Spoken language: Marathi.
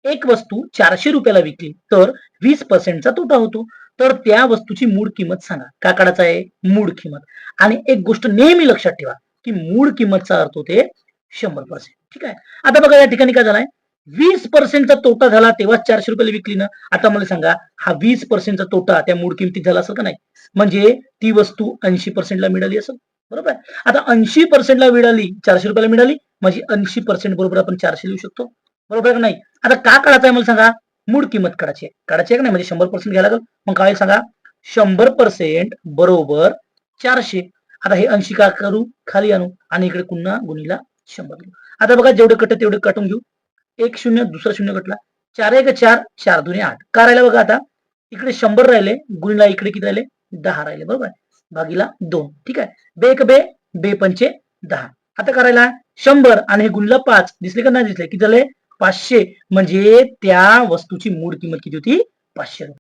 एक वस्तू 400 रुपयाला विकली तर 20%चा तोटा होतो. तर त्या वस्तूची मूळ किंमत सांगा. काय काढायचं आहे? मूळ किंमत. आणि एक गोष्ट नेहमी लक्षात ठेवा की मूळ किंमतचा अर्थ होते 100%. ठीक आहे. आता बघा या ठिकाणी काय झालाय? 20%चा तोटा झाला तेव्हा 400 रुपयाला विकली ना. आता मला सांगा हा 20%चा तोटा त्या मूळ किमतीत झाला असेल का नाही? म्हणजे ती वस्तू 80%ला मिळाली असेल. बरोबर आहे. आता 80%ला मिळाली, 400 रुपयाला मिळाली म्हणजे 80% बरोबर आपण 400 लिहू शकतो. बरोबर का नाही? आता का काढायचं आहे मला सांगा? मूळ किंमत काढायची आहे. काढायची आहे का नाही? म्हणजे 100% घ्यायला लागेल. मग काय सांगा? 100% बरोबर 400. आता हे 80 का करू? खाली आणू आणि इकडे पुन्हा गुणीला 100 घेऊ. आता बघा जेवढे कट तेवढे काटून घेऊ. एक शून्य दुसरा शून्य कटला. 4 एक 4, 4 दुने 8. का राहिला बघा आता? इकडे 100 राहिले, गुणीला इकडे किती राहिले? 10 राहिले. बरोबर आहे. भागीला 2. ठीक आहे. बे एक बे, बे पंचे 10. आता करायला 100 आणि हे गुणलं 5. दिसले का नाही दिसले? किती झाले? 500. म्हणजे त्या वस्तूची मूळ किंमत किती होती? 500 रुपये.